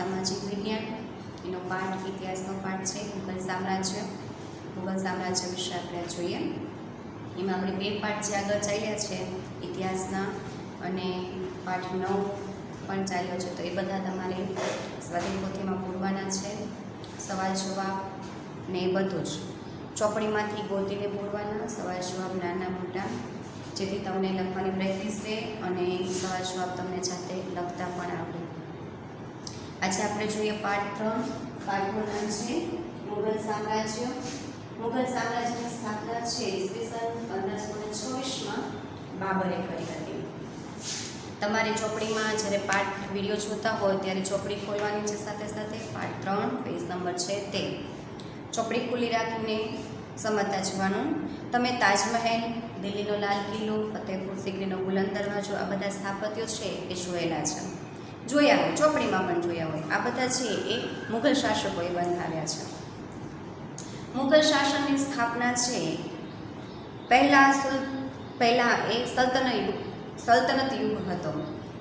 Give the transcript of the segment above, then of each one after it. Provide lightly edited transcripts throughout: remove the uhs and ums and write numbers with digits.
સામાજિક વિજ્ઞાન એનો પાઠ ઇતિહાસનો પાઠ છે મુઘલ સામ્રાજ્ય વિશે આપણે જોઈએ. એમાં આપણે બે પાઠ જે આગળ ચાલ્યા છે ઇતિહાસના અને પાઠ 9 પણ ચાલ્યો છે, તો એ બધા તમારે સ્વાધ્યાય પોથીમાં પૂરવાના છે. સવાલ જવાબ ને એ બધું જ ચોપડીમાંથી ગોતીને પૂરવાના, સવાલ જવાબ નાના મોટા, જેથી તમને લખવાની પ્રેક્ટિસ રહે અને સવાલ જવાબ તમને જાતે લખતા પણ આવડે. આજે આપણે જોઈએ પાઠ 3. પાઠનું નામ છે મુઘલ સામ્રાજ્ય. મુઘલ સામ્રાજ્યની સ્થાપના છે ઈસવીસન 1526માં બાબરે કરી હતી. તમારી ચોપડીમાં જ્યારે પાઠ વિડીયો જોતા હોય ત્યારે ચોપડી ખોલવાની છે, સાથે સાથે પાઠ 3 પેજ નંબર છે તે ચોપડી ખુલ્લી રાખીને સમજતા જવાનું. તમે તાજમહેલ, દિલ્હીનો લાલ કિલ્લો, ફતેહપુર સિકરીનો બુલંદ દરવાજો, આ બધા સ્થાપત્યો છે એ જોયેલા છે, જોયા હોય, ચોપડીમાં પણ જોયા હોય. આ બધા છે એ મુઘલ શાસકોએ બંધાવ્યા છે. મુઘલ શાસનની સ્થાપના છે પહેલા એ સલ્તનત યુગ હતો.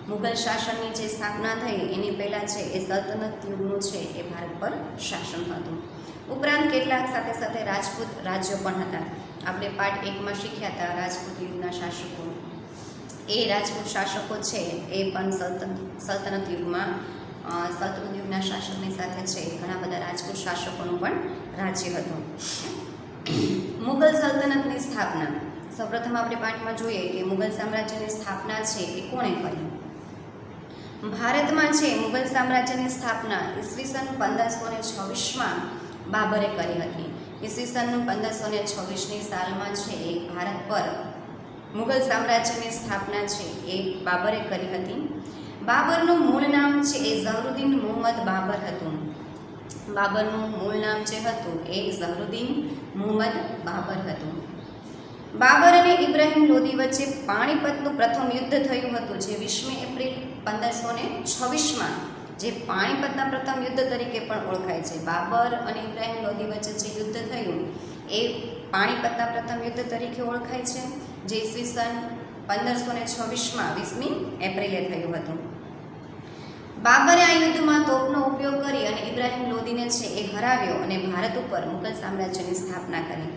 મુઘલ શાસનની જે સ્થાપના થઈ એની પહેલાં છે એ સલ્તનત યુગનું છે એ ભારત પર શાસન હતું. ઉપરાંત કેટલાક સાથે સાથે રાજપૂત રાજ્યો પણ હતા. આપણે પાઠ 1માં શીખ્યા હતા રાજપૂત યુગના શાસકો. એ રાજપૂત શાસકો છે એ પણ સલ્તનત યુગના શાસનની સાથે છે ઘણા બધા રાજપૂત શાસકોનું પણ રાજ્ય હતું. મુઘલ સલ્તનતની સ્થાપના સૌપ્રથમ આપણે પાઠમાં જોઈએ કે મુઘલ સામ્રાજ્યની સ્થાપના છે એ કોણે કરી. ભારતમાં છે મુઘલ સામ્રાજ્યની સ્થાપના ઈસવીસન 1526માં બાબરે કરી હતી. ઈસવીસન 1526ની સાલમાં છે એ ભારત પર મુઘલ સામ્રાજ્યની સ્થાપના છે એ બાબરે કરી હતી. બાબરનું મૂળ નામ છે એ ઝહરુદ્દીન મુહમ્મદ બાબર હતું. બાબરનું મૂળ નામ જે હતું એ ઝહરુદ્દીન મુહમ્મદ બાબર હતું. બાબર અને ઇબ્રાહિમ લોદી વચ્ચે પાણીપતનું પ્રથમ યુદ્ધ થયું હતું, જે 20મી એપ્રિલ 1526માં જે પાણીપતના પ્રથમ યુદ્ધ તરીકે પણ ઓળખાય છે. બાબર અને ઇબ્રાહિમ લોદી વચ્ચે જે યુદ્ધ થયું એ પાણીપતના પ્રથમ યુદ્ધ તરીકે ઓળખાય છે, જે ઈસવીસન 1526માં 20મી એપ્રિલે થયું હતું. બાબરે આ યુદ્ધમાં તોપનો ઉપયોગ કરી અને ઇબ્રાહિમ લોદીને છે એ હરાવ્યો અને ભારત ઉપર મુઘલ સામ્રાજ્યની સ્થાપના કરી.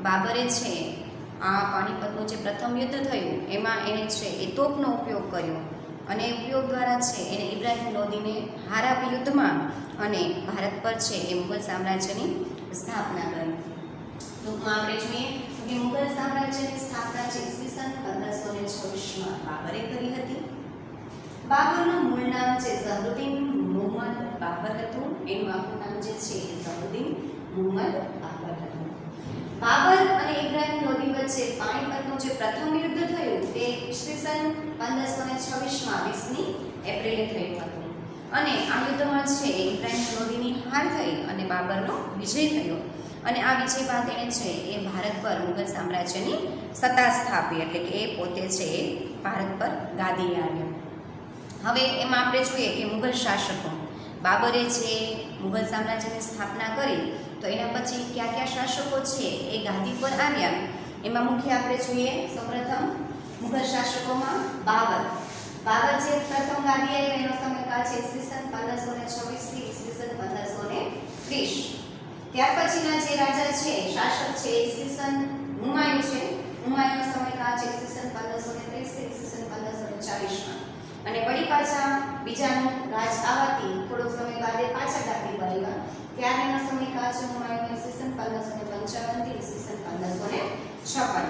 બાબરે છે આ પાણીપતનું જે પ્રથમ યુદ્ધ થયું એમાં એણે છે એ તોપનો ઉપયોગ કર્યો અને એ ઉપયોગ દ્વારા છે એને ઇબ્રાહિમ લોદીને હારાવી યુદ્ધમાં અને ભારત પર છે એ મુઘલ સામ્રાજ્યની સ્થાપના કરી. ટૂંકમાં આપણે જોઈએ કે મુઘલ સામ્રાજ્યની સ્થાપના છે ઈસવીસન 1526માં બાબરે કરી હતી. બાબરનું મૂળ નામ છે ઝહરુદ્દીન મુહમ્મદ બાબર હતું. એનું આખું નામ જે છે એ ઝહરુદ્દીન મુહમ્મદ બાબર હતું. બાબર અને ઇબ્રાહિમ લોદી વચ્ચે પાણીપતનું જે પ્રથમ યુદ્ધ થયું તે ઈસવીસન 1526માં 20મી એપ્રિલે થયું હતું અને આ યુદ્ધમાં છે ઇબ્રાહિમ લોદીની હાર થઈ અને બાબરનો વિજય થયો અને આ વિજય બાદ એણે છે એ ભારત પર મુઘલ સામ્રાજ્યની સત્તા સ્થાપી, એટલે કે એ પોતે છે એ ભારત પર ગાદીએ આવ્યો. હવે એમાં આપણે જોઈએ કે મુઘલ શાસકો બાબરે જે મુઘલ સામ્રાજ્યની સ્થાપના કરી તો એના પછી કયા કયા શાસકો છે એ ગાદી પર આવ્યા. એમાં મુખ્ય આપણે જોઈએ સૌપ્રથમ મુઘલ શાસકોમાં બાબર જે પ્રથમ ગાદી આવ્યા એનો સમયકાળ છે ઈસવીસન 1526 થી ઈસવીસન 1530. ત્યાર પછીના જે રાજા છે શાસક છે ઈસવીસન હુમાયુનો સમયકાળ છે ઈસવીસન 1530 થી ઈસવીસન 1540માં અને વળી પાછા બીજાનું રાજ આવવાથી થોડોક સમય બાદ પાછા ગાદી પર આવ્યા. ત્યારે એનો સમયકાળ છે હુમાયુનો ઈસવીસન 1555 થી ઈસવીસન 1556.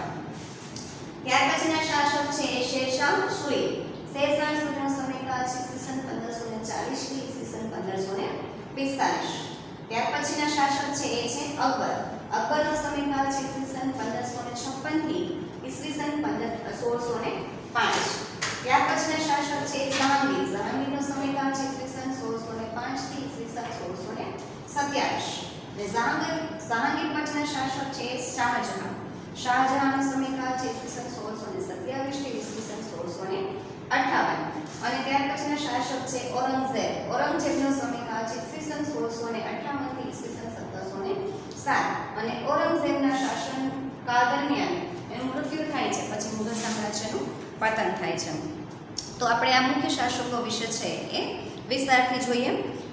ત્યાર પછીના શાસક છે એ શેરશાહ સૂરી. શેરશાહ સૂરીનો સમયકાળ છે ઈસવીસન 1540 થી ઈસવીસન 1545. ત્યાર પછીના શાસક છે એ છે અકબર. અકબરનો સમયકાળ છે ઈસવીસન 1556 થી ઈસવીસન 1605. ત્યાર પછીના શાસક છે જહાંગીર. જહાંગીરનો સમયકાળ છે ઈસવીસન 1605 થી ઈસવીસન 1627. અને જહાંગીર પછીના શાસક છે શાહજહાં. શાહજહાંનો સમયકાળ છે ઈસવીસન 1627 થી ઈસવીસન 1658. અને ત્યાર પછીના શાસક છે ઔરંગઝેબ. ઔરંગઝેબનો સમયકાળ છે ઈસવીસન 1658 થી ઈસવીસન 1707. અને ઔરંગઝેબના શાસનકાળ દરમિયાન એનું મૃત્યુ થાય છે, પછી મુઘલ સામ્રાજ્યનું પતન થાય છે. તો આપણે આ મુખ્ય શાસકો વિશે છે એ વિસ્તારથી જોઈએ.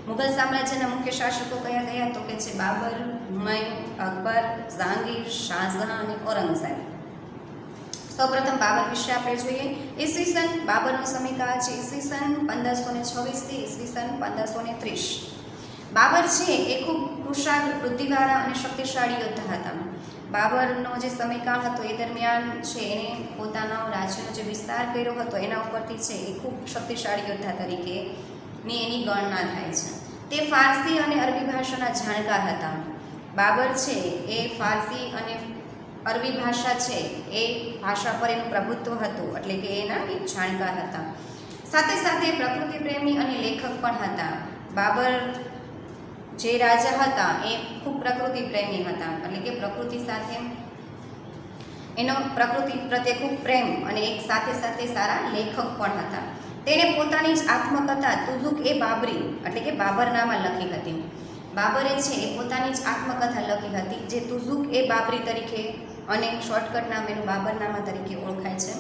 મુઘલ સામ્રાજ્યના મુખ્ય શાસકો કયા કયા? તો કે છે બાબર, હુમાયુન, અકબર, જહાંગીર, શાહજહાં અને ઔરંગઝેબ. સૌપ્રથમ બાબર વિશે આપણે જોઈએ. ઈસવીસન બાબરનો સમયકાળ છે ઈસવીસન 1526 થી ઈસવીસન 1530. બાબર છે એ ખૂબ કુશાગ્ર, બુદ્ધિવાળા અને શક્તિશાળી યોદ્ધા હતા. બાબરનો જે સમયકાળ હતો એ દરમિયાન છે એને પોતાનો રાજ્યનો જે વિસ્તાર કર્યો હતો એના ઉપરથી છે એ ખૂબ શક્તિશાળી યોદ્ધા તરીકેની એની ગણના થાય છે. તે ફારસી અને અરબી ભાષાના જાણકાર હતા. બાબર છે એ ફારસી અને અરબી ભાષા છે એ ભાષા પર એનું પ્રભુત્વ હતું, એટલે કે એના એક જાણકાર હતા. સાથે સાથે પ્રકૃતિ પ્રેમી અને લેખક પણ હતા. બાબર જે રાજા હતા એ ખૂબ પ્રકૃતિ પ્રેમી હતા, એટલે કે પ્રકૃતિ સાથે એનો પ્રકૃતિ પ્રત્યે ખૂબ પ્રેમ અને એક સાથે સાથે સારા લેખક પણ હતા. તેણે પોતાની જ આત્મકથા તુઝુક-એ-બાબરી એટલે કે બાબરનામા લખી હતી. બાબરે છે એ પોતાની જ આત્મકથા લખી હતી જે તુઝુક-એ-બાબરી તરીકે અને શોર્ટકટ નામ એનું બાબરનામા તરીકે ઓળખાય છે,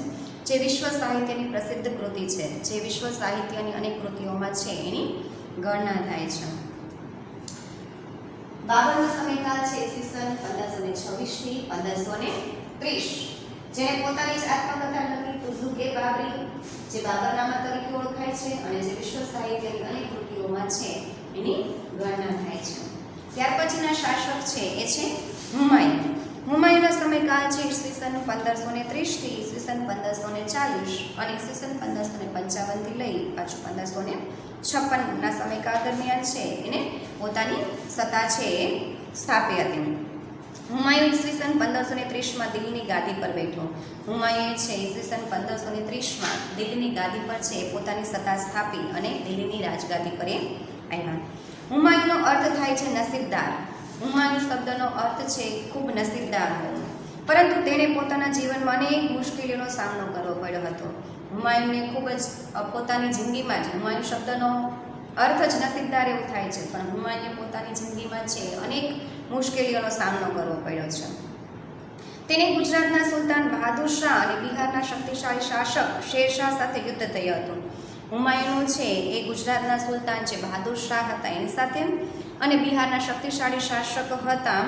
જે વિશ્વ સાહિત્યની પ્રસિદ્ધ કૃતિ છે, જે વિશ્વ સાહિત્યની અનેક કૃતિઓમાં છે એની ગણના થાય છે. બાબરનો સમયકાળ છે ઈસવીસન 1526 થી 1530. જેણે પોતાની જ આત્મકથા લખી તુઝુક-એ-બાબરી, જે બાબરનામા તરીકે ઓળખાય છે અને જે વિશ્વ સાહિત્યની અનેક કૃતિઓમાં છે એની ગણના થાય છે. ત્યાર પછીના શાસક છે એ છે હુમાયુન. હુમાયુનો સમયકાળ છે ઈસવીસન 1530 થી ઈસવીસન 1540 અને ઈસવીસન 1555 થી લઈ પાછું 1556ના સમયકાળ દરમિયાન છે એને પોતાની સત્તા છે એ સ્થાપી હતી. હુમાયુન ઈસવીસન 1530માં દિલ્હીની ગાદી પર બેઠો. હુમાયુએ છે ઈસવીસન 1530માં દિલ્હીની ગાદી પર છે પોતાની સત્તા સ્થાપી અને દિલ્હીની રાજગાદી પર એ આવ્યા. હુમાયુનો અર્થ થાય છે નસીબદાર. હુમાયુન શબ્દનો અર્થ છે ખૂબ નસીબદાર હોવું, પરંતુ તેણે પોતાના જીવનમાં અનેક મુશ્કેલીઓનો સામનો કરવો પડ્યો હતો. હુમાયુને ખૂબ જ પોતાની જિંદગીમાં જ, હુમાયુન શબ્દનો અર્થ જ નસીબદાર એવું થાય છે, પણ હુમાયુએ પોતાની જિંદગીમાં છે અનેક મુશ્કેલીઓનો સામનો કરવો પડ્યો છે. તેને ગુજરાતના સુલતાન બહાદુર શાહ અને બિહારના શક્તિશાળી શાસક શેરશાહ સાથે યુદ્ધ થયું હતું. હુમાયુનો છે એ ગુજરાતના સુલતાન જે બહાદુર શાહ હતા એની સાથે અને બિહારના શક્તિશાળી શાસક હતા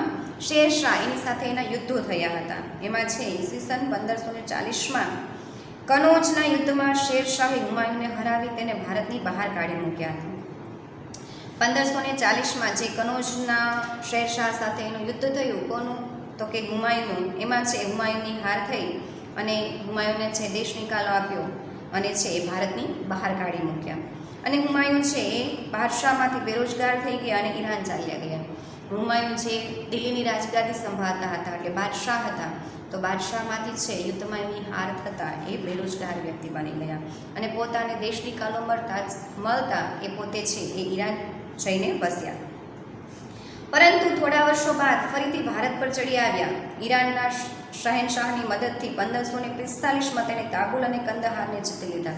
શેરશાહ એની સાથે એના યુદ્ધો થયા હતા. એમાં છે ઈસવીસન 1540માં કનોજના યુદ્ધમાં શેરશાહે હુમાયુને હરાવી તેને ભારતની બહાર કાઢી મૂક્યા હતા. 1540માં જે કનોજના શેરશાહ સાથે એનું યુદ્ધ થયું, કોનું? તો કે હુમાયુનું. એમાં છે હુમાયુની હાર થઈ અને હુમાયુને છે દેશ નિકાલો આપ્યો અને છે એ ભારતની બહાર કાઢી મૂક્યા. અને હુમાયુન છે એ બાદશાહમાંથી બેરોજગાર થઈ ગયા અને ઈરાન ચાલ્યા ગયા. હુમાયુન જે દિલ્હીની રાજગાદી સંભાળતા હતા એટલે બાદશાહ હતા, તો બાદશાહમાંથી છે યુદ્ધમાં એની હાર થતાં એ બેરોજગાર વ્યક્તિ બની ગયા અને પોતાને દેશ નિકાલો મળતા એ પોતે છે એ ઈરાન જઈને બસ્યા. પરંતુ થોડા વર્ષો બાદ ફરીથી ભારત પર ચડી આવ્યા. ઈરાનના શહેનશાહની મદદથી 1545માં તેણે કાબુલ અને કંદહારને જીતી લીધા.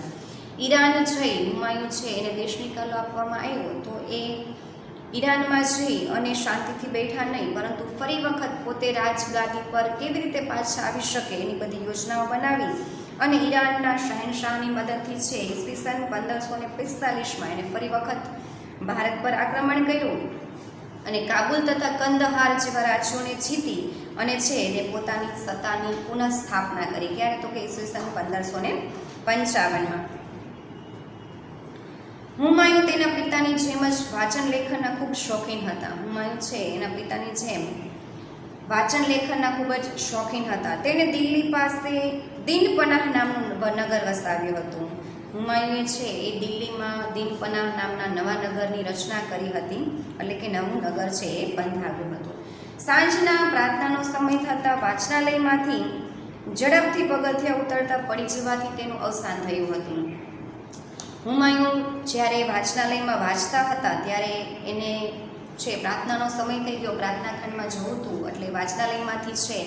ઈરાન જઈ હુમાયુન છે એને દેશ નિકાલો આપવામાં આવ્યો, તો એ ઈરાનમાં જઈ અને શાંતિથી બેઠા નહીં, પરંતુ ફરી વખત પોતે રાજગાદી પર કેવી રીતે પાછા આવી શકે એની બધી યોજનાઓ બનાવી અને ઈરાનના શહેનશાહની મદદથી છે ઈસવીસન 1545માં એને ફરી વખત ભારત પર આક્રમણ કર્યું અને કાબુલ તથા કંદહાર જેવા રાજ્યોને જીતી અને છે એને પોતાની સત્તાની પુનઃસ્થાપના કરી. ક્યારે? તો કે ઈસવીસન 1555માં. હુમાયુન તેના પિતાની જેમ જ વાંચન લેખનના ખૂબ શોખીન હતા. હુમાયુન છે એના પિતાની જેમ વાંચન લેખનના ખૂબ જ શોખીન હતા. તેણે દિલ્હી પાસે દિનપનાહ નામનું નગર વસાવ્યું હતું. હુમાયુએ છે એ દિલ્હીમાં દિનપનાહ નામના નવા નગરની રચના કરી હતી, એટલે કે નવું નગર છે એ બંધાવ્યું હતું. સાંજના પ્રાર્થનાનો સમય થતાં વાંચનાલયમાંથી ઝડપથી પગથિયા ઉતરતા પડી જવાથી તેનું અવસાન થયું હતું. હુમાયુન જ્યારે વાંચનાલયમાં વાંચતા હતા ત્યારે એને છે પ્રાર્થનાનો સમય થઈ ગયો, પ્રાર્થના ખંડમાં જવું હતું, એટલે વાંચનાલયમાંથી છે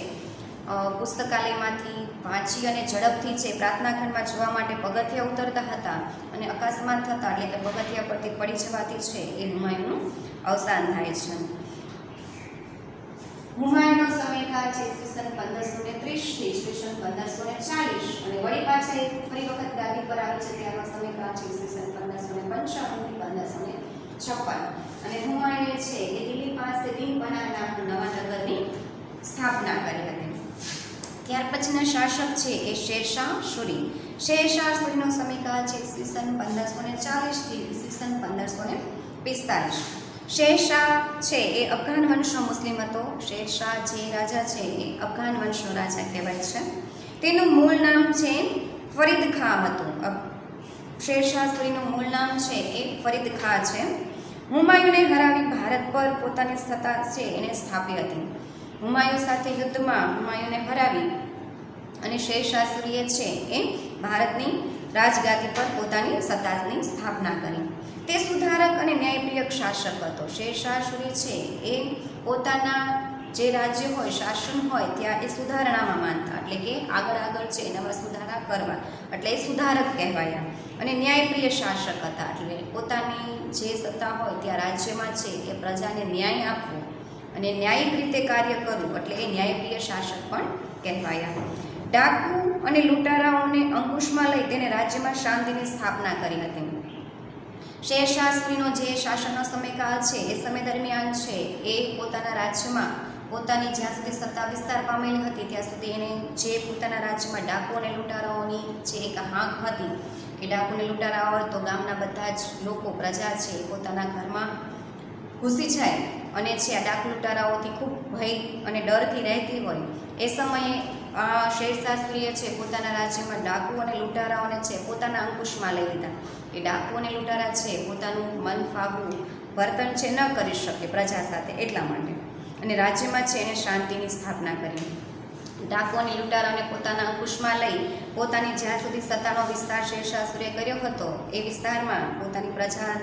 પુસ્તકાલયમાંથી વાંચી અને ઝડપથી છે પ્રાર્થના ખંડમાં જવા માટે પગથિયા ઉતરતા હતા અને અકસ્માત થતા એટલે કે પગથિયા પરથી પડી જવાથી છે એ હુમાયુનનું અવસાન થાય છે. હુમાયુનો સમયકાળ છે ઈસવીસન 1530 થી ઈસવીસન 1540 અને વળી પાછા એક ફરી વખત ગાદી પર આવી છે ત્યારનો સમયકાળ છે ઈસવીસન 1555 થી 1556 અને હુમાયુએ છે એ દિલ્હી પાસે દિન પનાહ નામના નવા નગરની સ્થાપના કરી હતી. ત્યાર પછીના શાસક છે એ શેરશાહ સૂરી. શેરશાહ સૂરીનો સમયકાળ છે ઈસવીસન 1540 થી ઈસવીસન 1545. શેરશાહ છે એ અફઘાન વંશનો મુસ્લિમ હતો. શેરશાહ જે રાજા છે એ અફઘાન વંશનો રાજા કહેવાય છે. તેનું મૂળ નામ છે ફરીદ ખાં હતું. શેરશાહ સૂરીનું મૂળ નામ છે એ ફરીદ ખાં છે. હુમાયુને હરાવી ભારત પર પોતાની સત્તા છે એને સ્થાપી હતી. હુમાયુ સાથે યુદ્ધમાં હુમાયુને હરાવી અને શેરશાહ સૂરીએ છે એ ભારતની રાજગાદી પર પોતાની સત્તાની સ્થાપના કરી. તે સુધારક અને ન્યાયપ્રિય શાસક હતો. શેરશાહ સૂરી છે એ પોતાના જે રાજ્ય હોય શાસન હોય ત્યાં એ સુધારણામાં માનતા, એટલે કે આગળ છે એનામાં સુધારા કરવા, એટલે એ સુધારક કહેવાયા. અને ન્યાયપ્રિય શાસક હતા, એટલે પોતાની જે સત્તા હોય ત્યાં રાજ્યમાં છે એ પ્રજાને ન્યાય આપવો અને ન્યાયિક રીતે કાર્ય કરવું, એટલે એ ન્યાયપ્રિય શાસક પણ કહેવાયા. ડાકુ અને લૂંટારાઓને અંકુશમાં લઈ તેને રાજ્યમાં શાંતિની સ્થાપના કરી હતી. શેરશાહ સૂરીનો જે શાસનનો સમયકાળ છે એ સમય દરમિયાન છે એ પોતાના રાજ્યમાં પોતાની જ્યાં સુધી સત્તા વિસ્તાર પામેલી હતી ત્યાં સુધી એને જે પોતાના રાજ્યમાં ડાકુ અને લૂંટારાઓની જે એક હાંક હતી કે ડાકુ અને લૂંટારાઓ તો ગામના બધા જ લોકો પ્રજા છે પોતાના ઘરમાં ઘૂસી જાય અને છે આ ડાકુ લૂંટારાઓથી ખૂબ ભય અને ડરથી રહેતી હોય એ સમયે શેરશાહ સૂરીએ છે પોતાના રાજ્યમાં ડાકુ અને લૂંટારાઓને છે પોતાના અંકુશમાં લઈ લીધા. એ ડાકુ અને લૂંટારા છે પોતાનું મન ફાવવું વર્તન છે ન કરી શકે પ્રજા સાથે, એટલા માટે અને રાજ્યમાં છે એને શાંતિની સ્થાપના કરી. ડાકુ અને લૂંટારાને પોતાના અંકુશમાં લઈ પોતાની જ્યાં સુધી સત્તાનો વિસ્તાર શેરશાહ સૂરીએ કર્યો હતો એ વિસ્તારમાં પોતાની પ્રજા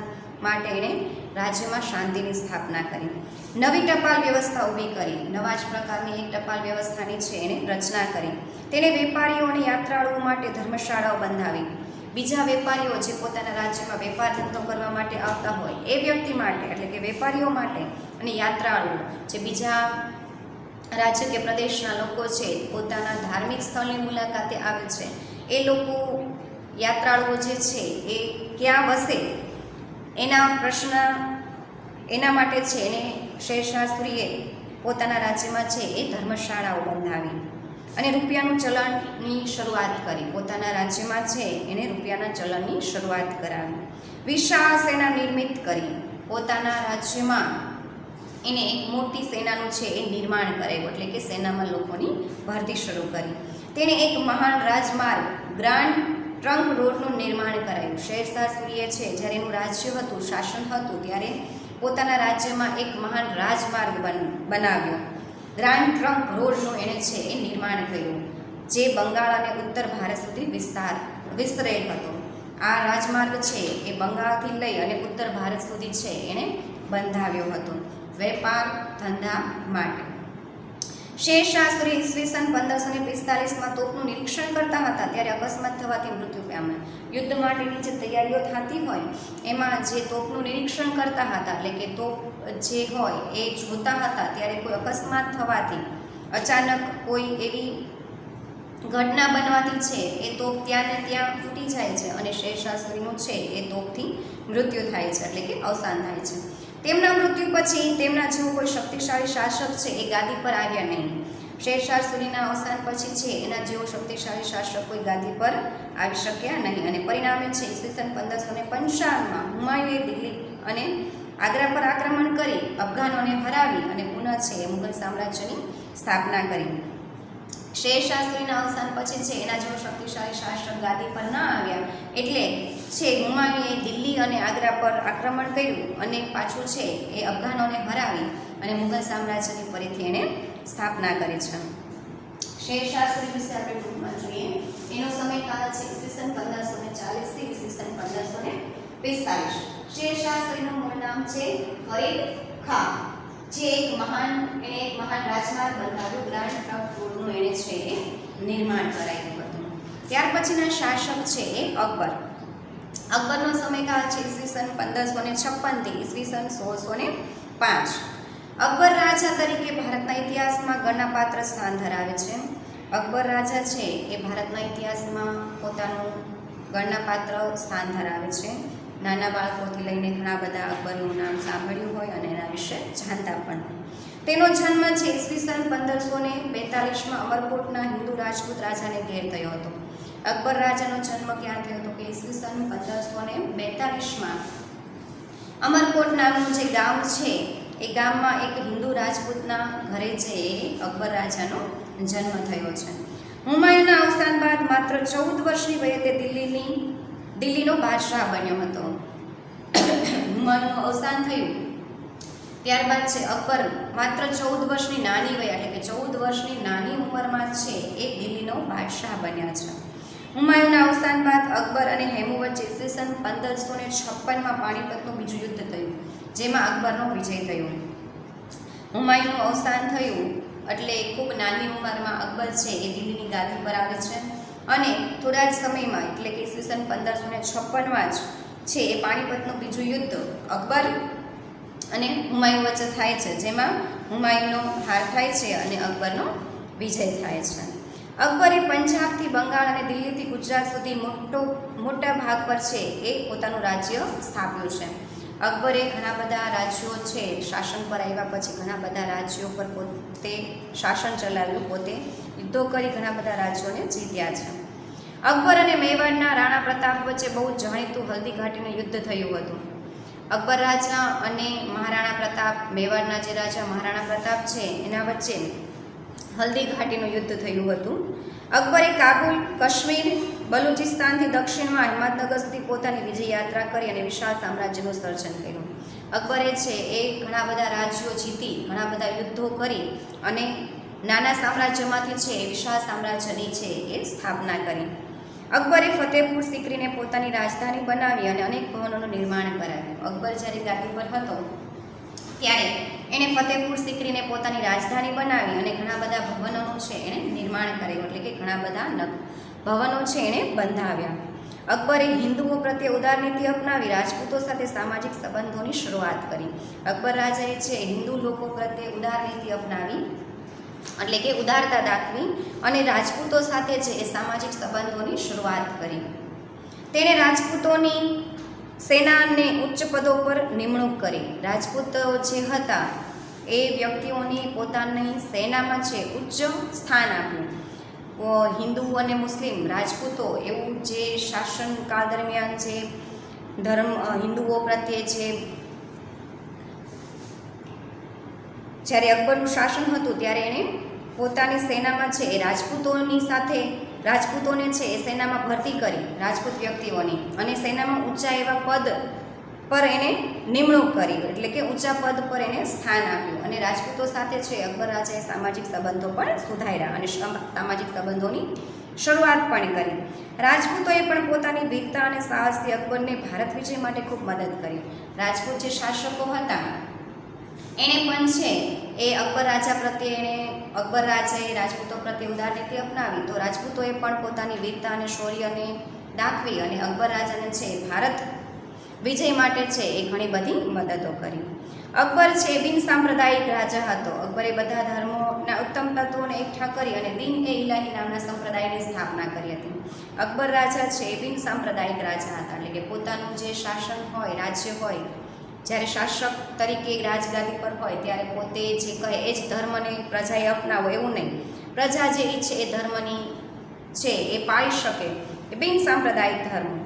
માટે એણે રાજ્યમાં શાંતિની સ્થાપના કરી. નવી ટપાલ વ્યવસ્થા ઊભી કરી. નવા જ પ્રકારની એક ટપાલ વ્યવસ્થાની છે એણે રચના કરી. તેણે વેપારીઓ અને યાત્રાળુઓ માટે ધર્મશાળાઓ બંધાવી. બીજા વેપારીઓ જે પોતાના રાજ્યમાં વેપાર ધંધો કરવા માટે આવતા હોય એ વ્યક્તિ માટે, એટલે કે વેપારીઓ માટે અને યાત્રાળુઓ જે બીજા રાજ્ય કે પ્રદેશના લોકો છે પોતાના ધાર્મિક સ્થળની મુલાકાતે આવે છે એ લોકો યાત્રાળુઓ જે છે એ ક્યાં વસે એના પ્રશ્ન એના માટે છે એને શેરશાહ સૂરીએ પોતાના રાજ્યમાં છે એ ધર્મશાળાઓ બંધાવી અને રૂપિયાનું ચલણની શરૂઆત કરી. પોતાના રાજ્યમાં છે એને રૂપિયાના ચલણની શરૂઆત કરાવી. વિશાળ સેના નિર્મિત કરી. પોતાના રાજ્યમાં એને એક મોટી સેનાનું છે એ નિર્માણ કરાવ્યું, એટલે કે સેનામાં લોકોની ભરતી શરૂ કરી. તેણે એક મહાન રાજમાર્ગ ગ્રાન્ડ ટ્રંક રોડનું નિર્માણ કરાયું. શેરશાહ સૂરીએ છે જ્યારે એનું રાજ્ય હતું શાસન હતું ત્યારે પોતાના રાજ્યમાં એક મહાન રાજમાર્ગ બનાવ્યો. ગ્રાન્ડ ટ્રંક રોડનું એણે છે એ નિર્માણ કર્યું જે બંગાળ અને ઉત્તર ભારત સુધી વિસ્તરેલ હતો. આ રાજમાર્ગ છે એ બંગાળથી લઈ અને ઉત્તર ભારત સુધી છે એણે બંધાવ્યો હતો વેપાર ધંધા માટે. શેરશાહ સૂરી ઈસવીસન 1545માં તોપનું નિરીક્ષણ કરતા હતા ત્યારે અકસ્માત થવાથી મૃત્યુ પામ્યા. યુદ્ધ માટેની જે તૈયારીઓ થતી હોય એમાં જે તોપનું નિરીક્ષણ કરતા હતા, એટલે કે તોપ જે હોય એ જોતા હતા ત્યારે કોઈ અકસ્માત થવાથી અચાનક કોઈ એવી ઘટના બનવાથી છે એ તોપ ત્યાં ને ત્યાં ફૂટી જાય છે અને શેરશાહ સૂરીનું છે એ તોપથી મૃત્યુ થાય છે, એટલે કે અવસાન થાય છે. તેમના મૃત્યુ પછી તેમના જેવું કોઈ શક્તિશાળી શાસક છે એ ગાદી પર આવ્યા નહીં. શેરશાહ સૂરીના અવસાન પછી છે એના જેવો શક્તિશાળી શાસક કોઈ ગાદી પર આવી શક્યા નહીં અને પરિણામે છે ઈસવીસન 1555માં હુમાયુએ દિલ્હી અને આગ્રા પર આક્રમણ કરી અફઘાનોને હરાવી અને પુનઃ છે એ મુઘલ સામ્રાજ્યની સ્થાપના કરી. શેરશાહ સૂરીના અવસાન પછી છે એના જેવો શક્તિશાળી શાસક ગાદી પર ન આવ્યા એટલે છે હુમાયુએ દિલ્હી અને આગ્રા પર આક્રમણ કર્યું અને પાછું છે એ અફઘાનોને હરાવી અને મુઘલ સામ્રાજ્યની ફરીથી એણે સ્થાપના કરી છે. શેરશાહ સૂરી વિશે આપણે ટૂંકમાં જોઈએ. એનો સમયકાળ છે ઈસવીસન 1540 થી ઈસવીસન 1545. શેરશાહ સૂરીનું મૂળ નામ છે ફરીદ ખાં, જે એક મહાન રાજમાર્ગ બંધાવ્યો ગ્રાન્ડ ટ્રંક રોડનું એણે છે એ નિર્માણ કરાવ્યું હતું. ત્યાર પછીના શાસક છે એ અકબર. અકબરનો સમયકાળ છે ઈસવીસન 1556 થી ઈસવીસન 1605. અકબર રાજા તરીકે ભારતના ઇતિહાસમાં ગણનાપાત્ર સ્થાન ધરાવે છે. અકબર રાજા છે એ ભારતના ઇતિહાસમાં પોતાનું ગણનાપાત્ર સ્થાન ધરાવે છે. નાના બાળકોથી લઈને ઘણા બધા અકબરનું નામ સાંભળ્યું હોય અને એના વિશે જાણતા પણ. તેનો જન્મ છે ઈસવીસન 1542માં અમરકોટના હિન્દુ રાજપૂત રાજાને ઘેર થયો હતો. અકબર રાજાનો જન્મ ક્યાં થયો હતો કે ઈસવીસન 1542માં અમરકોટ નામનું જે ગામ છે એ ગામમાં એક હિન્દુ રાજપૂતના ઘરે છે એ અકબર રાજાનો જન્મ થયો છે. હુમાયુના અવસાન બાદ માત્ર 14 વર્ષની વયે તે દિલ્હીનો બાદશાહ બન્યો હતો. હુમાયુનું અવસાન થયું ત્યારબાદ છે અકબર માત્ર 14 વર્ષની નાની વય એટલે કે 14 વર્ષની નાની ઉંમરમાં છે એ દિલ્હીનો બાદશાહ બન્યા છે. હુમાયુના અવસાન બાદ અકબર અને હેમુ વચ્ચે ઈસવીસન 1556માં પાણીપતનું બીજું યુદ્ધ થયું, જેમાં અકબરનો વિજય થયો. હુમાયુનું અવસાન થયું એટલે ખૂબ નાની ઉંમરમાં અકબર છે એ દિલ્હીની ગાદી પર આવે છે અને થોડા જ સમયમાં એટલે કે ઈસવીસન 1556માં જ છે એ પાણીપતનું બીજું યુદ્ધ અકબર અને હુમાયુ વચ્ચે થાય છે, જેમાં હુમાયુનો હાર થાય છે અને અકબરનો વિજય થાય છે. અકબરે પંજાબથી બંગાળ અને દિલ્હીથી ગુજરાત સુધી મોટા ભાગ પર છે એ પોતાનું રાજ્ય સ્થાપ્યું છે. અકબરે ઘણા બધા રાજ્યો છે શાસન પર આવ્યા પછી ઘણા બધા રાજ્યો પર પોતે શાસન ચલાવ્યું, પોતે યુદ્ધો કરી ઘણા બધા રાજ્યોને જીત્યા છે. અકબર અને મેવાડના રાણા પ્રતાપ વચ્ચે બહુ જાણીતું હલ્દી ઘાટીનું યુદ્ધ થયું હતું. અકબર રાજા અને મહારાણા પ્રતાપ, મેવાડના જે રાજા મહારાણા પ્રતાપ છે એના વચ્ચે હલ્દી ઘાટીનું યુદ્ધ થયું હતું. અકબરે કાબુલ, કાશ્મીર, બલુચિસ્તાનથી દક્ષિણમાં અહેમદનગર સુધી પોતાની વિજય યાત્રા કરી અને વિશાળ સામ્રાજ્યનું સર્જન કર્યું. અકબરે છે એ ઘણા બધા રાજ્યો જીતી, ઘણા બધા યુદ્ધો કરી અને નાના સામ્રાજ્યમાંથી છે એ વિશાળ સામ્રાજ્યની છે એ સ્થાપના કરી. અકબરે ફતેહપુર સિકરીને પોતાની રાજધાની બનાવી અને અનેક ભવનોનું નિર્માણ કરાવ્યું. અકબર જ્યારે ગાદી પર હતો ત્યારે એણે ફતેહપુર સિકરીને પોતાની રાજધાની બનાવી અને ઘણા બધા ભવનોનું છે એણે નિર્માણ કર્યું, એટલે કે ઘણા બધા ભવનો છે એણે બંધાવ્યા. અકબરે હિન્દુઓ પ્રત્યે ઉદાર નીતિ અપનાવી રાજપૂતો સાથે સામાજિક સંબંધોની શરૂઆત કરી. અકબર રાજાએ છે હિન્દુ લોકો પ્રત્યે ઉદાર નીતિ અપનાવી એટલે કે ઉદારતા દાખવી અને રાજપૂતો સાથે છે એ સામાજિક સંબંધોની શરૂઆત કરી. તેણે રાજપૂતોની સેનાને ઉચ્ચ પદો પર નિમણૂક કરી. રાજપૂતો જે હતા એ વ્યક્તિઓની પોતાની સેનામાં છે ઉચ્ચ સ્થાન આપ્યું. હિન્દુ અને મુસ્લિમ રાજપૂતો એવું જે શાસનકાળ દરમિયાન જે હિન્દુઓ પ્રત્યે છે જ્યારે અકબરનું શાસન હતું ત્યારે એણે પોતાની સેનામાં છે એ રાજપૂતોને છે એ સેનામાં ભરતી કરી, રાજપૂત વ્યક્તિઓની, અને સેનામાં ઊંચા એવા પદ પર એને નિમણૂક કરી, એટલે કે ઊંચા પદ પર એને સ્થાન આપ્યું. અને રાજપૂતો સાથે છે અકબર રાજાએ સામાજિક સંબંધો પણ સુધાર્યા અને સામાજિક સંબંધોની શરૂઆત પણ કરી. રાજપૂતોએ પણ પોતાની વીરતા અને સાહસથી અકબરને ભારત વિજય માટે ખૂબ મદદ કરી. રાજપૂત જે શાસકો હતા એણે પણ છે એ અકબર રાજાએ રાજપૂતો પ્રત્યે ઉદાર નીતિ અપનાવી, તો રાજપૂતોએ પણ પોતાની વીરતા અને શૌર્યને દાખવી અને અકબર રાજાને છે ભારત વિજય માટે છે એ ઘણી બધી મદદો કરી. અકબર છે બિન સાંપ્રદાયિક રાજા હતો. અકબરે બધા ધર્મોના ઉત્તમ તત્વોને એકઠા કરી અને દીન એ ઇલાહી નામના સંપ્રદાયની સ્થાપના કરી હતી. અકબર રાજા છે એ બિન સાંપ્રદાયિક રાજા હતા, એટલે કે પોતાનું જે શાસન હોય, રાજ્ય હોય, જ્યારે શાસક તરીકે રાજગાદી પર હોય ત્યારે પોતે જે કહે એ જ ધર્મને પ્રજાએ અપનાવો એવું નહીં. પ્રજા જે ઈચ્છે એ ધર્મની છે એ પાળી શકે, એ બિન સાંપ્રદાયિક ધર્મ.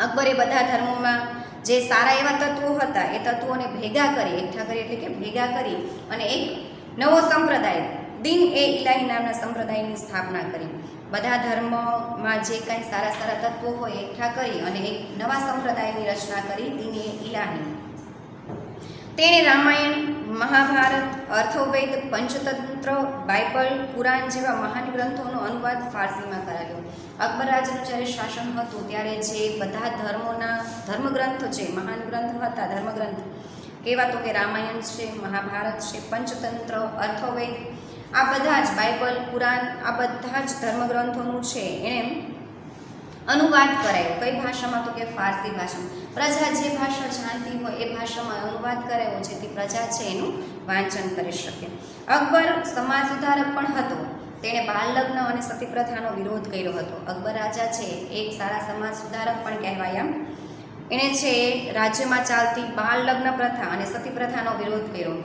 અકબરે બધા ધર્મોમાં જે સારા એવા તત્વો હતા એ તત્વોને એકઠા કરી એટલે કે ભેગા કરી અને એક નવો સંપ્રદાય દીન એ ઇલાહી નામના સંપ્રદાયની સ્થાપના કરી. બધા ધર્મમાં જે કાંઈ સારા સારા તત્વો હોય એકઠા કરી અને એક નવા સંપ્રદાયની રચના કરી, દીન એ ઇલાહી. તેણે રામાયણ, મહાભારત, અથર્વવેદ, પંચતંત્ર, બાઇબલ, પુરાણ જેવા મહાન ગ્રંથોનો અનુવાદ ફારસીમાં કરાવ્યો. અકબર રાજાનું જ્યારે શાસન હતું ત્યારે જે બધા ધર્મોના ધર્મગ્રંથો છે, મહાન ગ્રંથ હતા, ધર્મગ્રંથ કહેવા તો કે રામાયણ છે, મહાભારત છે, પંચતંત્ર, અથર્વવેદ, આ બધા જ બાઇબલ, પુરાણ, આ બધા જ ધર્મગ્રંથોનું છે એણે અનુવાદ કરાયો. કઈ ભાષામાં? તો કે ફારસી ભાષામાં. પ્રજા જે ભાષા જાણતી હોય એ ભાષામાં અનુવાદ કરાયો જેથી પ્રજા છે એનું વાંચન કરી શકે. અકબર સમાજ સુધારક પણ હતો. તેણે બાળ લગ્ન અને સતી પ્રથાનો વિરોધ કર્યો હતો. અકબર રાજા છે એક સારા સમાજ સુધારક પણ કહેવાયા. એણે છે રાજ્યમાં ચાલતી બાળ લગ્ન પ્રથા અને સતી પ્રથાનો વિરોધ કર્યો.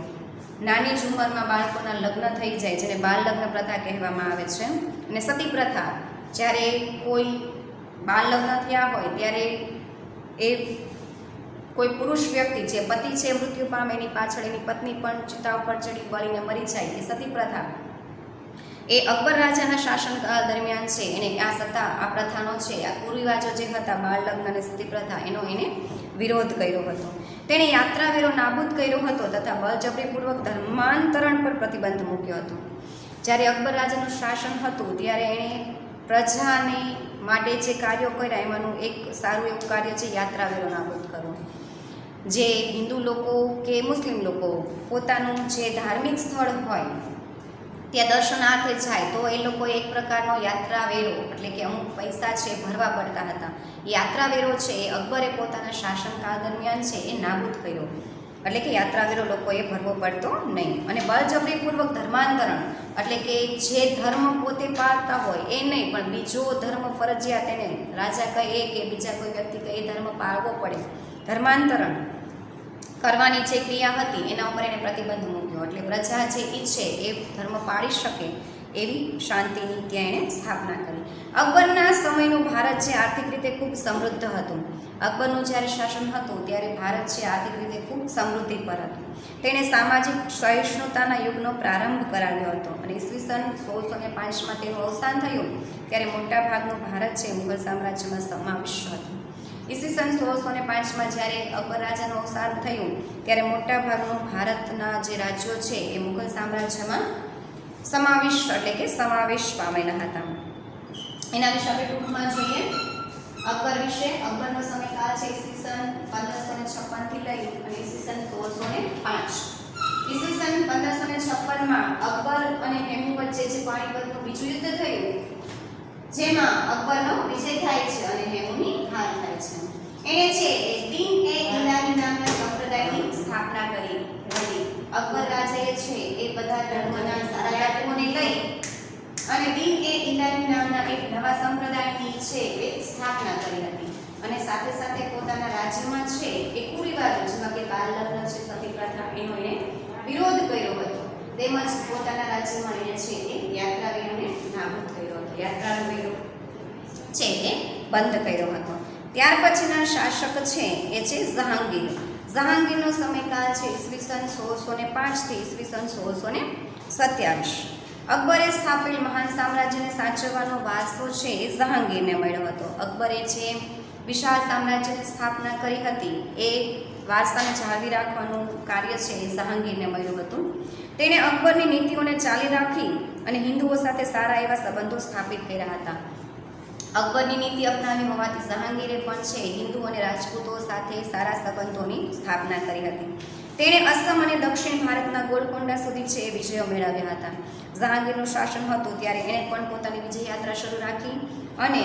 નાની જ ઉંમરમાં બાળકોના લગ્ન થઈ જાય જેને બાળ લગ્ન પ્રથા કહેવામાં આવે છે. અને સતી પ્રથા, જ્યારે કોઈ બાળ લગ્ન થયા હોય ત્યારે એ કોઈ પુરુષ વ્યક્તિ જે પતિ છે મૃત્યુ પામે એની પાછળ એની પત્ની પણ ચિતા ઉપર ચડી બળીને મરી જાય એ સતી પ્રથા એ અકબર રાજાના શાસનકાળ દરમિયાન છે એને આ પ્રથાનો છે આ કુરિવાજો જે હતા બાળ લગ્ન અને સતી પ્રથા એનો એને વિરોધ કર્યો હતો. તેણે યાત્રાવેરો નાબૂદ કર્યો હતો તથા બળજબરીપૂર્વક ધર્માંતરણ પર પ્રતિબંધ મૂક્યો હતો. જ્યારે અકબર રાજાનું શાસન હતું ત્યારે એણે પ્રજાને માટે જે કાર્યો કર્યા એમાંનું એક સારું એવું કાર્ય છે યાત્રાવેરો નાબૂદ કરવો. જે હિન્દુ લોકો કે મુસ્લિમ લોકો પોતાનું જે ધાર્મિક સ્થળ હોય ત્યાં દર્શનાર્થે જાય તો એ લોકો એક પ્રકારનો યાત્રાવેરો એટલે કે અમુક પૈસા છે ભરવા પડતા હતા. યાત્રાવેરો છે એ અકબરે પોતાના શાસનકાળ દરમિયાન છે એ નાબૂદ કર્યો. એટલે કે યાત્રાવેરો લોકોએ ભરવો પડતો નહીં. અને બળજબરીપૂર્વક ધર્માંતરણ એટલે કે જે ધર્મ પોતે પાળતા હોય એ નહીં પણ બીજો ધર્મ ફરજિયાત એને રાજા કહે કે બીજા કોઈ વ્યક્તિ કહે એ ધર્મ પાળવો પડે, ધર્માંતરણ કરવાની જે ક્રિયા હતી એના ઉપર એને પ્રતિબંધ મૂક્યો. એટલે પ્રજા જે ઈચ્છે એ ધર્મ પાળી શકે એવી શાંતિની ત્યાં એણે સ્થાપના કરી. અકબરના સમયનું ભારત છે આર્થિક રીતે ખૂબ સમૃદ્ધ હતું. અકબરનું જ્યારે શાસન હતું ત્યારે ભારત છે આર્થિક રીતે ખૂબ સમૃદ્ધિ પર હતું. તેણે સામાજિક સહિષ્ણુતાના યુગનો પ્રારંભ કરાવ્યો હતો અને ઈસવીસન 1605માં તેનું અવસાન થયું ત્યારે મોટાભાગનું ભારત છે મુઘલ સામ્રાજ્યમાં સમાવિષ્ટ હતું. ઈસવીસન 1605માં જ્યારે અકબર રાજાનું અવસાન થયું ત્યારે મોટાભાગનું ભારતના જે રાજ્યો છે એ મુઘલ સામ્રાજ્યમાં સમાવેશ પામેલા હતા. એના વિશે આપણે ટૂંકમાં જોઈએ. અકબર વિશે અકબરનો સમયકાળ છે ઈસવીસન 1556 થી લઈ અને ઈસવીસન 1605. ઈસવીસન 1556માં અકબર અને હેમુ વચ્ચે જે પાણીપતનું બીજું યુદ્ધ થયું જેમાં અકબરનો વિજય થાય છે અને હેમુની હાર થાય છે. એણે છે દીન-એ-ઇલાહી નામના સંપ્રદાયની સ્થાપના કરી હતી. અકબર રાજાએ છે એ બધા ધર્મના સારા ધર્મોને લઈ અને દીન-એ-ઇલાહી નામના એક નવા સંપ્રદાયની છે એ સ્થાપના કરી હતી. અને સાથે સાથે પોતાના રાજ્યમાં છે એ કુરિવાજો જેમાં કે બાળ લગ્ન છે, સતી પ્રથા એનો એણે વિરોધ કર્યો હતો. તેમજ પોતાના રાજ્યમાં એણે છે એ યાત્રાવેરોને નાબૂદ કર્યો હતો. યાત્રાવેરો છે એ બંધ કર્યો હતો. ત્યાર પછીના શાસક છે એ છે જહાંગીર. જહાંગીરનો સમયકાળ છે ઈસવીસન 1605 થી ઈસવીસન 1627. અકબરે સ્થાપેલ મહાન સામ્રાજ્યને સાચવવાનો વારસો છે એ જહાંગીરને મળ્યો હતો. અકબરે જે વિશાળ સામ્રાજ્યની સ્થાપના કરી હતી એ વારસાને જાળવી રાખવાનું કાર્ય છે એ જહાંગીરને મળ્યું હતું. તેણે અકબરની નીતિઓને ચાલી રાખી અને હિન્દુઓ સાથે સારા એવા સંબંધો સ્થાપિત કર્યા હતા. અકબરની નીતિ અપનાવી હોવાથી જહાંગીરે પણ છે હિન્દુ અને રાજપૂતો સાથે સારા સંબંધોની સ્થાપના કરી હતી. તેણે અસમ અને દક્ષિણ ભારતના ગોલકોંડા સુધી છે એ વિજયો મેળવ્યા હતા. જહાંગીરનું શાસન હતું ત્યારે એણે પણ પોતાની વિજય યાત્રા શરૂ રાખી અને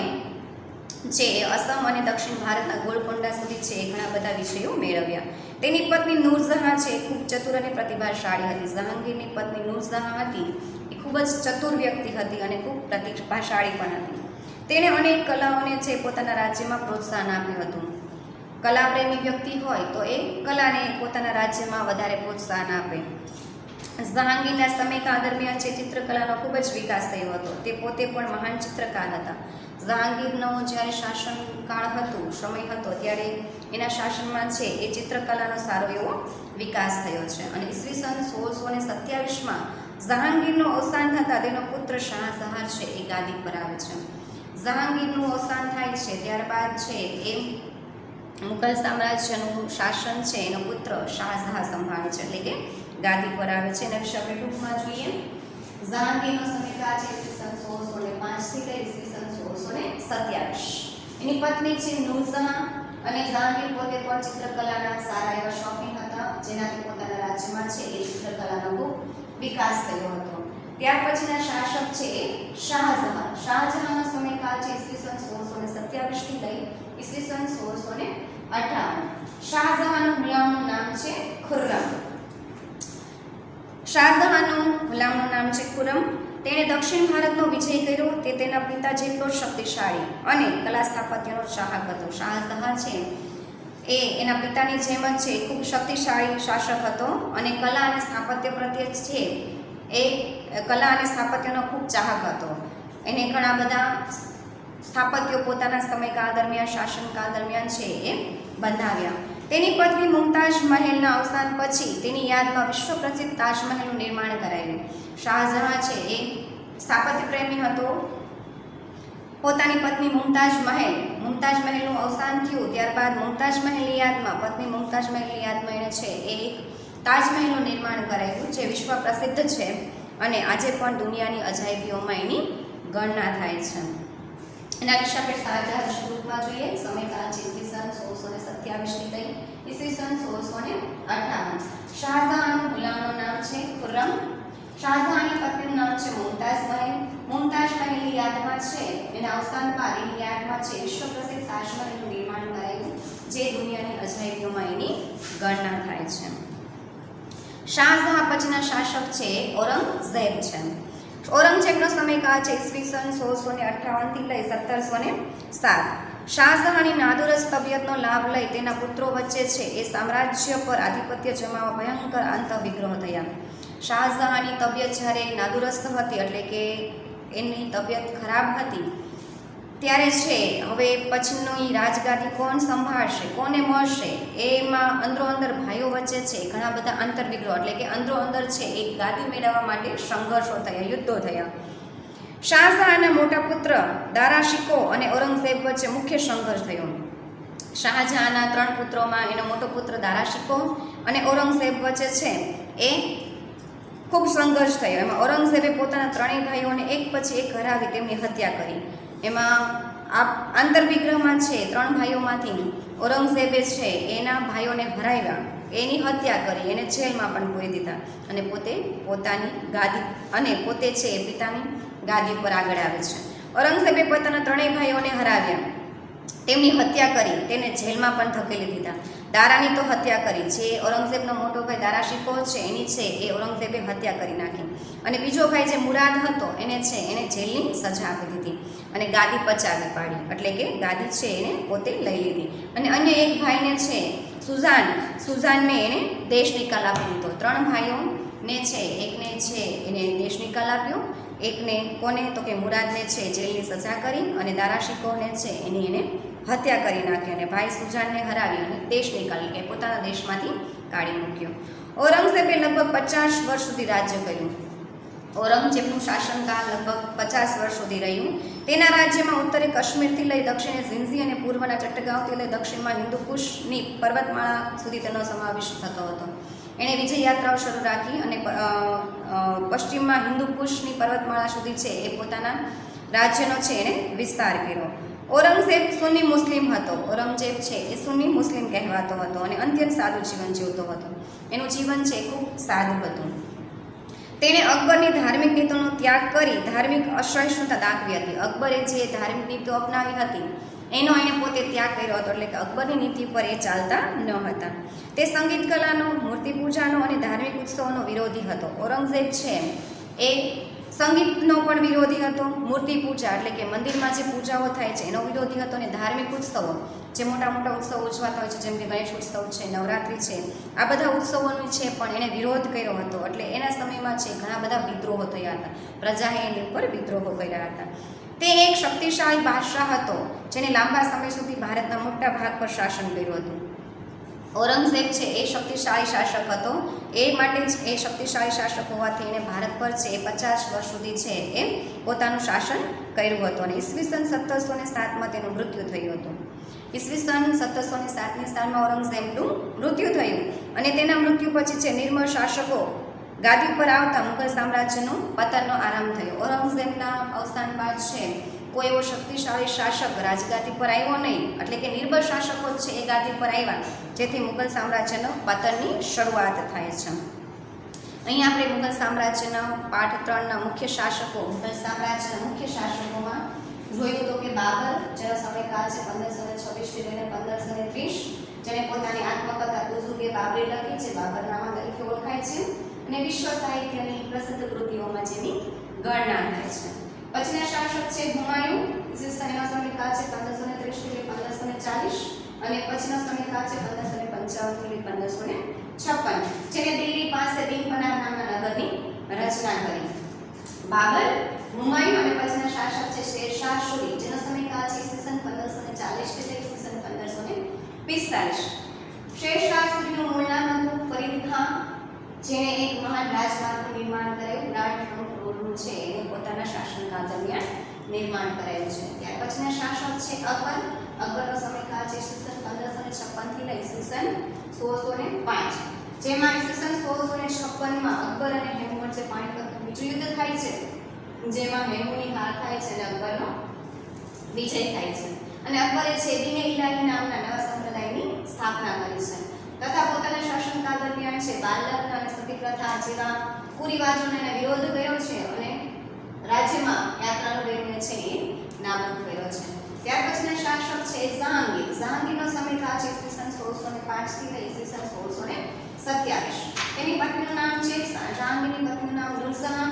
જે અસમ અને દક્ષિણ ભારતના ગોલકોંડા સુધી છે એ ઘણા બધા વિજયો મેળવ્યા. તેની પત્ની નૂરજહાં છે ખૂબ ચતુર અને પ્રતિભાશાળી હતી. જહાંગીરની પત્ની નૂરજહાં હતી એ ખૂબ જ ચતુર વ્યક્તિ હતી અને ખૂબ પ્રતિભાશાળી પણ હતી. તેણે અનેક કલાઓને છે પોતાના રાજ્યમાં પ્રોત્સાહન આપ્યું હતું. કલાપ્રેમી વ્યક્તિ હોય તો એ કલાને પોતાના રાજ્યમાં વધારે પ્રોત્સાહન આપે. જહાંગીરના સમયકાળ દરમિયાન છે ચિત્રકલાનો ખૂબ જ વિકાસ થયો હતો. તે પોતે પણ મહાન ચિત્રકાર હતા. જહાંગીરનો જ્યારે શાસનકાળ હતું, સમય હતો ત્યારે એના શાસનમાં છે એ ચિત્રકલાનો સારો એવો વિકાસ થયો છે. અને ઈસવીસન 1627માં જહાંગીરનું અવસાન થતાં તેનો પુત્ર શાહજહાં છે એ ગાદી પર આવે છે. જહાંગીરનું અવસાન થાય છે ત્યારબાદ છે એ મુઘલ સામ્રાજ્યનું શાસન છે એનો પુત્ર શાહજહાં સંભાળે છે એટલે કે ગાદી પર આવે છે. એના વિશે આપણે ટૂંકમાં જોઈએ. જહાંગીરનો સમયકાળ છે ઈસવીસન 1605 થી લઈ ઈસવીસન 1627. એની પત્ની છે નૂરજહાં અને જહાંગીર પોતે પણ ચિત્રકલાના સારા એવા શોખીન હતા જેનાથી પોતાના રાજ્યમાં છે એ ચિત્રકલાનો ખૂબ વિકાસ થયો હતો. ત્યાર પછીના શાસક છે શાહજહાં. શાહજહાંનો સમયકાળ છે ઈસવીસન 1627 થી લઈ ઈસવીસન 1658. શાહજહાંનું ગુલામનું નામ છે ખુર્રમ. શાહજહાંનું ગુલામનું નામ છે ખુર્રમ. તેણે દક્ષિણ ભારતનો વિજય કર્યો. તે તેના પિતા જેટલો શક્તિશાળી અને કલા સ્થાપત્યનો ચાહક હતો. શાહજહાં છે એ એના પિતાની જેમ જ છે ખૂબ શક્તિશાળી શાસક હતો અને કલા અને સ્થાપત્ય પ્રત્યે છે એ કલા અને સ્થાપત્યનો ખૂબ ચાહક હતો. એને ઘણા બધા સ્થાપત્યો પોતાના સમયકાળ દરમિયાન શાસનકાળ દરમિયાન છે એ બંધાવ્યા. તેની પત્ની મુમતાઝ મહેલના અવસાન પછી તેની યાદમાં વિશ્વ પ્રસિદ્ધ તાજમહેલનું નિર્માણ કરાયું. શાહજહાં છે એ સ્થાપત્ય પ્રેમી હતો. પોતાની પત્ની મુમતાઝ મહેલનું અવસાન થયું ત્યારબાદ મુમતાઝ મહેલની યાદમાં પત્ની મુમતાઝ મહેલની યાદમાં એણે છે એ એક તાજમહેલનું નિર્માણ કરાયું જે વિશ્વ પ્રસિદ્ધ છે અને આજે પણ દુનિયાની અજાયબીઓમાં એની ગણના થાય છે. એના વિશે આપણે સારા સ્વરૂપમાં જોઈએ. સમયકાળ છે ઈસવીસન 1627 થી લઈ ઈસવીસન 1658. શાહજહાંનું ગુલામનું નામ છે ખુર્રમ. શાહજહાંની પત્નીનું નામ છે મુમતાઝ મહેલ. મુમતાઝ મહેલની યાદમાં છે એના અવસાન બાદ એની યાદમાં છે વિશ્વ પ્રસિદ્ધ તાજમહેલનું નિર્માણ કરાયું જે દુનિયાની અજાયબીઓમાં એની ગણના થાય છે. શાહજહાં પછીના શાસક છે ઔરંગઝેબ છે. ઔરંગઝેબનો સમયકાળ છે ઈસવીસન 1658 થી લઈ 1707. શાહજહાંની નાદુરસ્ત તબિયતનો લાભ લઈ તેના પુત્રો વચ્ચે છે એ સામ્રાજ્ય પર આધિપત્ય જમાવવા ભયંકર આંતરવિગ્રહ થયા. શાહજહાંની તબિયત જ્યારે નાદુરસ્ત હતી એટલે કે એની તબિયત ખરાબ હતી ત્યારે છે હવે પછીની રાજગાદી કોણ સંભાળશે, કોને મળશે, એમાં અંદરો અંદર ભાઈઓ વચ્ચે છે ઘણા બધા આંતરવિગ્રહ એટલે કે અંદરો અંદર છે એક ગાદી મેળવવા માટે સંઘર્ષો થયા, યુદ્ધો થયા. શાહજહાંના મોટા પુત્ર દારા શિકો અને ઔરંગઝેબ વચ્ચે મુખ્ય સંઘર્ષ થયો. શાહજહાંના 3 પુત્રોમાં એનો મોટો પુત્ર દારા શિકો અને ઔરંગઝેબ વચ્ચે છે એ ખૂબ સંઘર્ષ થયો. એમાં ઔરંગઝેબે પોતાના 3 ભાઈઓને એક પછી એક હરાવી તેમની હત્યા કરી. એમાં આ આંતરવિગ્રહમાં છે 3 ભાઈઓમાંથી ઔરંગઝેબે છે એના ભાઈઓને હરાવ્યા, એની હત્યા કરી, એને જેલમાં પણ પૂરી દીધા અને પોતાની ગાદી અને પોતે છે એ પિતાની ગાદી પર આગળ આવે છે. ઔરંગઝેબે પોતાના 3 ભાઈઓને હરાવ્યા, તેમની હત્યા કરી, તેને જેલમાં પણ ધકેલી દીધા. દારાની તો હત્યા કરી. જે ઔરંગઝેબનો મોટો ભાઈ દારા શિકો છે એની છે એ ઔરંગઝેબે હત્યા કરી નાખી અને બીજો ભાઈ જે મુરાદ હતો એને જેલની સજા આપી દીધી અને ગાદી પચાવી પાડી એટલે કે ગાદી છે એને પોતે લઈ લીધી. અને અન્ય એક ભાઈને છે સુઝાનને એને દેશ નિકાલ આપી દીધો. 3 ભાઈઓને છે એકને છે એને દેશ નિકાલ આપ્યો, એકને કોને તો કે મુરાદને છે જેલની સજા કરી અને દારા શિકોને છે એને હત્યા કરી નાખી અને ભાઈ સુજાનને હરાવી અને દેશ નિકાલ કે પોતાના દેશમાંથી કાઢી મૂક્યો. ઔરંગઝેબે લગભગ 50 વર્ષ સુધી રાજ્ય કર્યું. ઔરંગઝેબનું શાસનકાળ લગભગ 50 વર્ષ સુધી રહ્યું. તેના રાજ્યમાં ઉત્તરે કાશ્મીરથી લઈ દક્ષિણે ઝિંઝી અને પૂર્વના ચટ્ટગાંવથી લઈ દક્ષિણમાં હિન્દુકુશની પર્વતમાળા સુધી તેનો સમાવેશ થતો હતો. એણે વિજય યાત્રાઓ શરૂ રાખી અને પશ્ચિમમાં હિન્દુકુશની પર્વતમાળા સુધી છે એ પોતાના રાજ્યનો છે એને વિસ્તાર કર્યો. ઔરંગઝેબ સુન્ની મુસ્લિમ હતો. ઔરંગઝેબ છે એ સુન્ની મુસ્લિમ કહેવાતો હતો અને અત્યંત સાદું જીવન જીવતો હતો. એનું જીવન છે ખૂબ સાદું હતું. તેણે અકબરની ધાર્મિક નીતિનો ત્યાગ કરી ધાર્મિક અસહિષ્ણુતા દાખવી હતી. અકબરે જે ધાર્મિક નીતિઓ અપનાવી હતી એનો એણે પોતે ત્યાગ કર્યો હતો એટલે કે અકબરની નીતિ પર એ ચાલતા ન હતા. તે સંગીત કલાનો, મૂર્તિ પૂજાનો અને ધાર્મિક ઉત્સવોનો વિરોધી હતો. ઔરંગઝેબ છે એ સંગીતનો પણ વિરોધી હતો, મૂર્તિ પૂજા એટલે કે મંદિરમાં જે પૂજાઓ થાય છે એનો વિરોધી હતો અને ધાર્મિક ઉત્સવો જે મોટા મોટા ઉત્સવો ઉજવાતા હોય છે જેમ કે ગણેશ ઉત્સવ છે, નવરાત્રિ છે, આ બધા ઉત્સવોનો છે પણ એણે વિરોધ કર્યો હતો. એટલે એના સમયમાં છે ઘણા બધા વિદ્રોહો થયા હતા, પ્રજાએ એની ઉપર વિદ્રોહો કર્યા હતા. તે એક શક્તિશાળી બાદશાહ હતો જેને લાંબા સમય સુધી ભારતના મોટા ભાગ પર શાસન કર્યું હતું. ઔરંગઝેબ છે એ શક્તિશાળી શાસક હતો. એ માટે જ એ શક્તિશાળી શાસક હોવાથી એણે ભારત પર છે એ 50 વર્ષ સુધી છે એ પોતાનું શાસન કર્યું હતું અને ઈસવીસન 1707માં તેનું મૃત્યુ થયું હતું. ઈસવીસન 1707ની સાલમાં ઔરંગઝેબનું મૃત્યુ થયું અને તેના મૃત્યુ પછી છે નિર્મળ શાસકો ગાદી પર આવતા મુઘલ સામ્રાજ્યનું પતનનો આરંભ થયો. ઔરંગઝેબના અવસાન બાદ છે કોઈ એવો શક્તિશાળી શાસક રાજગાદી પર આવ્યો નહીં એટલે કે નિર્બળ શાસકો છે એ ગાદી પર આવ્યા જેથી મુઘલ સામ્રાજ્યનો પતનની શરૂઆત થાય છે. અહીં આપણે મુઘલ સામ્રાજ્યના પાઠ 3ના મુખ્ય શાસકો, મુઘલ સામ્રાજ્યના મુખ્ય શાસકોમાં જોયું તો કે બાબર, જેનો સમયકાળ છે 1526 થી લઈને 1530, જેણે પોતાની આત્મકથા તુઝુક-એ બાબરી લખી છે, બાબરનામા તરીકે ઓળખાય છે અને વિશ્વ સાહિત્યની પ્રસિદ્ધ કૃતિઓમાં જેની ગણના થાય છે. પછીના શાસક છે હુમાયુન, ઈસવીસન એનો સમયકાળ છે 1530 થી 1540 અને પછીનો સમયકાળ છે 1555 થી 1556, જેને દિલ્હી પાસે બિનપનાહ નામના નગરની રચના કરી. બાબર, હુમાયુન અને પછીના શાસક છે શેરશાહ સૂરી, જેનો સમયકાળ છે ઈસવીસન 1540 થી ઈસવીસન 1545. શેરશાહ સૂરીનું મૂળ નામ હતું ફરીદ ખાન, જેણે એક મહાન રાજમાર્ગનું નિર્માણ કરાયું. રાઠનું રોડનું છે એને પોતાના શાસનકાળ દરમિયાન નિર્માણ કરાયું છે. ત્યાર પછીના શાસક છે અકબર. અકબરનો સમયકાળ છે ઈસવીસન 1556 થી લઈ ઈસવીસન 1605, જેમાં ઈસવીસન 1656માં અકબર અને હૈમુ વચ્ચે પાણીપતનું બીજું યુદ્ધ થાય છે, જેમાં હૈમુની હાર થાય છે અને અકબરનો વિજય થાય છે. અને અકબરે છે દીન ઇલાહી નામના નવા સંપ્રદાયની સ્થાપના કરી છે તથા પોતાના શાસનકાળ દરમિયાન છે બાલ લગ્ન અને સતી પ્રથા જેવા કુરિવાજોનો વિરોધ કર્યો છે અને રાજ્યમાં યાત્રાનું વેગને છે એ નાબૂદ કર્યો છે. ત્યાર પછીના શાસક છે જહાંગીર. જહાંગીરનો સમયકાળ છે ઈસવીસન 1605 થી લઈ ઈસવીસન 1627. તેની પત્નીનું નામ છે જહાંગીરની પત્નીનું નામ નૂરજહાં.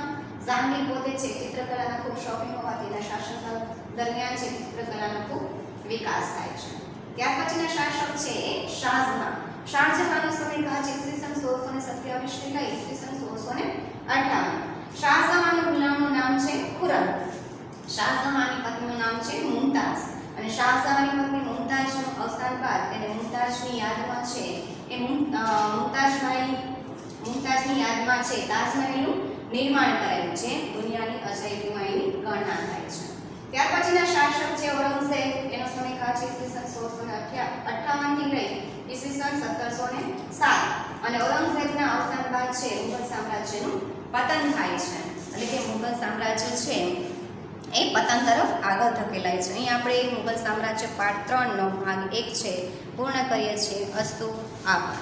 જહાંગીર પોતે છે ચિત્રકલાના ખૂબ શોખીન હોવાથી તેના શાસનકાળ દરમિયાન છે ચિત્રકલાનો ખૂબ વિકાસ થાય છે. ત્યાર પછીના શાસક છે શાહજહાં. શાહજહાંનો સમયકાળ છે ઈસવીસન 1627 થી લઈ ઈસવીસન 1658. શાહજહાંના ગુલામનું નામ છે ખુરમ. શાહજહાંની પત્નીનું નામ છે મુમતાઝ અને શાહજહાંની પત્ની મુમતાઝનું અવસાન બાદ તેને મુમતાઝની યાદમાં છે એ મુમતાઝની યાદમાં છે તાજમહેલનું નિર્માણ કરાયું છે. દુનિયાની અજાયબીમાં એની ગણના થાય છે. ત્યાર પછીના શાસક છે ઔરંગઝેબ. એનો સમયકાળ છે ઈસવીસન 1658 થી લઈ ઈસવીસન 1707 અને ઔરંગઝેબના અવસાન બાદ છે મુઘલ સામ્રાજ્યનું પતન થાય છે. એટલે કે મુઘલ સામ્રાજ્ય છે એ પતન તરફ આગળ ધકેલાય છે. અહીં આપણે મુઘલ સામ્રાજ્ય પાર્ટ 3નો ભાગ 1 છે પૂર્ણ કરીએ છીએ. અસ્તુ. આભાર.